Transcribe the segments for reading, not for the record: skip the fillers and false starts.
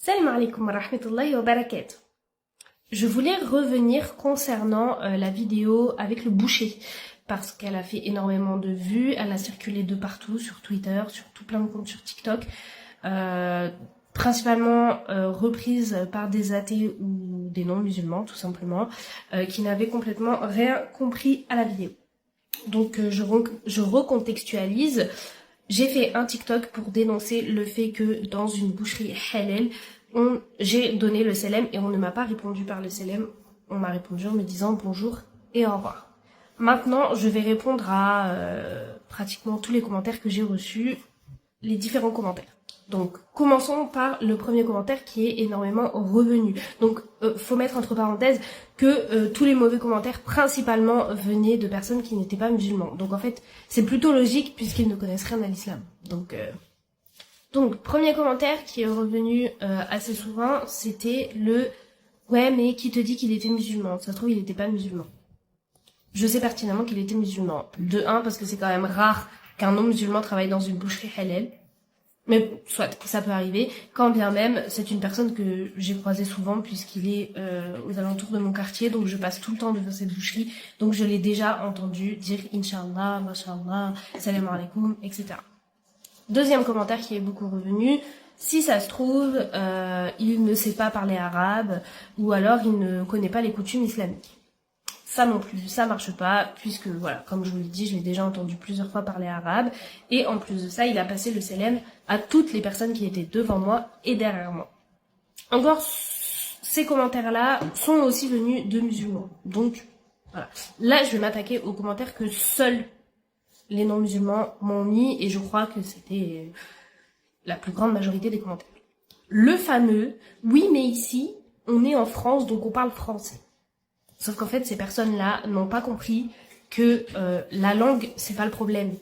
Salam alaikum wa rahmatullahi wa barakatuh. Je voulais revenir concernant la vidéo avec le boucher parce qu'elle a fait énormément de vues, elle a circulé de partout sur Twitter, sur tout plein de comptes sur TikTok, principalement reprise par des athées ou des non-musulmans tout simplement, qui n'avaient complètement rien compris à la vidéo. Donc je recontextualise. J'ai fait un TikTok pour dénoncer le fait que dans une boucherie halal, j'ai donné le salam et on ne m'a pas répondu par le salam. On m'a répondu en me disant bonjour et au revoir. Maintenant, je vais répondre à pratiquement tous les commentaires que j'ai reçus, les différents commentaires. Donc, commençons par le premier commentaire qui est énormément revenu. Donc, faut mettre entre parenthèses que tous les mauvais commentaires principalement venaient de personnes qui n'étaient pas musulmans. Donc, en fait, c'est plutôt logique puisqu'ils ne connaissent rien à l'islam. Donc, premier commentaire qui est revenu assez souvent, c'était le « Ouais, mais qui te dit qu'il était musulman? Ça se trouve, il n'était pas musulman. » Je sais pertinemment qu'il était musulman. De un, parce que c'est quand même rare qu'un non-musulman travaille dans une boucherie halal. Mais soit, ça peut arriver. Quand bien même, c'est une personne que j'ai croisée souvent puisqu'il est aux alentours de mon quartier, donc je passe tout le temps devant cette boucherie. Donc je l'ai déjà entendu dire « Inch'Allah, Masha'Allah, Salam alaikum », etc. Deuxième commentaire qui est beaucoup revenu, si ça se trouve, il ne sait pas parler arabe ou alors il ne connaît pas les coutumes islamiques. Ça non plus, ça marche pas, puisque voilà, comme je vous l'ai dit, je l'ai déjà entendu plusieurs fois parler arabe, et en plus de ça, il a passé le salam à toutes les personnes qui étaient devant moi et derrière moi. Encore, ces commentaires-là sont aussi venus de musulmans, donc voilà. Là, je vais m'attaquer aux commentaires que seuls les non-musulmans m'ont mis, et je crois que c'était la plus grande majorité des commentaires. Le fameux, oui mais ici, on est en France, donc on parle français. Sauf qu'en fait, ces personnes-là n'ont pas compris que la langue, c'est pas le problème.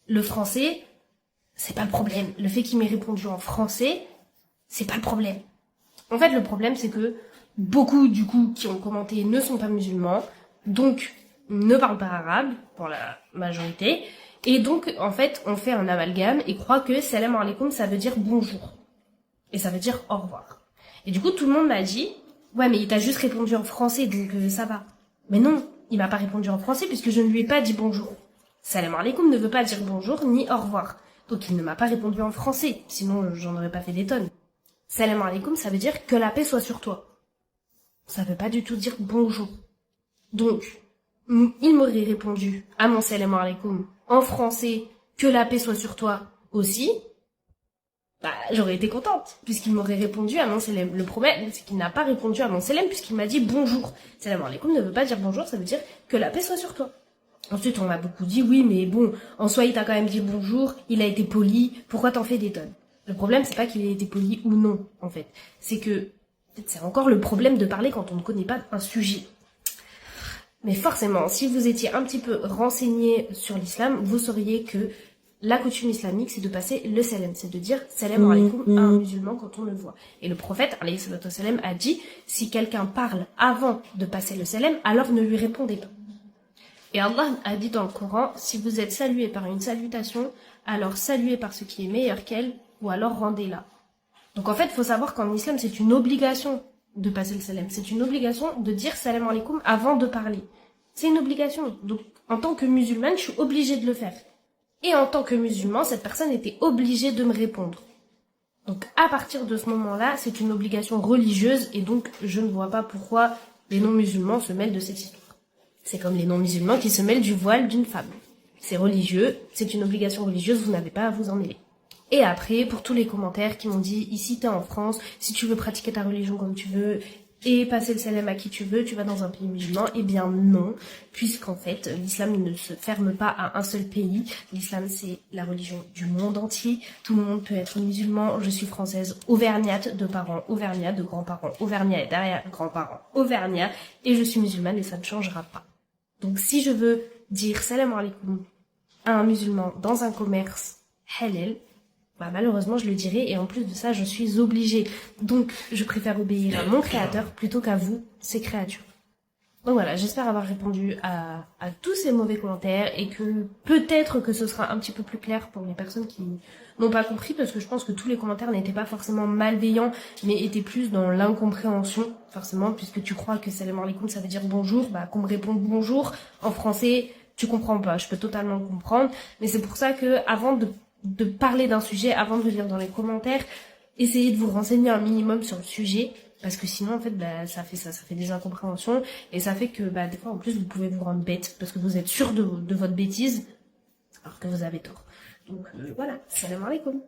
Le français, c'est pas le problème. Le fait qu'il m'ait répondu en français, c'est pas le problème. En fait, le problème, c'est que beaucoup, du coup, qui ont commenté ne sont pas musulmans, donc ne parlent pas arabe, pour la majorité, et donc, en fait, on fait un amalgame et croit que salam alaikum, ça veut dire bonjour. Et ça veut dire au revoir. Et du coup, tout le monde m'a dit, ouais, mais il t'a juste répondu en français, donc ça va. Mais non, il m'a pas répondu en français puisque je ne lui ai pas dit bonjour. Salam alaikum ne veut pas dire bonjour ni au revoir. Donc il ne m'a pas répondu en français, sinon j'en aurais pas fait des tonnes. Salam alaikum, ça veut dire que la paix soit sur toi. Ça veut pas du tout dire bonjour. Donc, il m'aurait répondu à mon salam alaikum en français, que la paix soit sur toi aussi. Bah, j'aurais été contente, puisqu'il m'aurait répondu à mon salam. Le problème, c'est qu'il n'a pas répondu à mon salam, puisqu'il m'a dit bonjour. Salam alaikum ne veut pas dire bonjour, ça veut dire que la paix soit sur toi. Ensuite, on m'a beaucoup dit, oui, mais bon, en soi, il t'a quand même dit bonjour, il a été poli, pourquoi t'en fais des tonnes? Le problème, c'est pas qu'il ait été poli ou non, en fait. C'est que, c'est encore le problème de parler quand on ne connaît pas un sujet. Mais forcément, si vous étiez un petit peu renseigné sur l'islam, vous sauriez que la coutume islamique, c'est de passer le salam, c'est de dire salam alaikum à un musulman quand on le voit. Et le prophète, alayhi salatu wassalam, a dit, si quelqu'un parle avant de passer le salam, alors ne lui répondez pas. Et Allah a dit dans le Coran, si vous êtes salué par une salutation, alors saluez par ce qui est meilleur qu'elle, ou alors rendez-la. Donc en fait, il faut savoir qu'en islam, c'est une obligation de passer le salam. C'est une obligation de dire salam alaikum avant de parler. C'est une obligation. Donc en tant que musulmane, je suis obligée de le faire. Et en tant que musulman, cette personne était obligée de me répondre. Donc à partir de ce moment-là, c'est une obligation religieuse et donc je ne vois pas pourquoi les non-musulmans se mêlent de cette histoire. C'est comme les non-musulmans qui se mêlent du voile d'une femme. C'est religieux, c'est une obligation religieuse, vous n'avez pas à vous en mêler. Et après, pour tous les commentaires qui m'ont dit, ici t'es en France, si tu veux pratiquer ta religion comme tu veux, et passer le salam à qui tu veux, tu vas dans un pays musulman. Eh bien non, puisqu'en fait, l'islam ne se ferme pas à un seul pays. L'islam, c'est la religion du monde entier. Tout le monde peut être musulman. Je suis française, auvergnate, de parents auvergnats, de grands-parents auvergnats et derrière-grands-parents auvergnats. Et je suis musulmane et ça ne changera pas. Donc si je veux dire salam alaikum à un musulman dans un commerce halal, bah malheureusement je le dirai et en plus de ça je suis obligée. Donc je préfère obéir à mon créateur plutôt qu'à vous, ces créatures. Donc voilà, j'espère avoir répondu à tous ces mauvais commentaires et que peut-être que ce sera un petit peu plus clair pour les personnes qui n'ont pas compris, parce que je pense que tous les commentaires n'étaient pas forcément malveillants, mais étaient plus dans l'incompréhension, forcément, puisque tu crois que salam alaikum ça veut dire bonjour, bah qu'on me réponde bonjour en français, tu comprends pas, je peux totalement le comprendre, mais c'est pour ça que avant de parler d'un sujet, avant de lire dans les commentaires, essayez de vous renseigner un minimum sur le sujet, parce que sinon en fait bah ça fait des incompréhensions et ça fait que bah des fois en plus vous pouvez vous rendre bête parce que vous êtes sûr de votre bêtise alors que vous avez tort. Donc voilà, salam alaikum.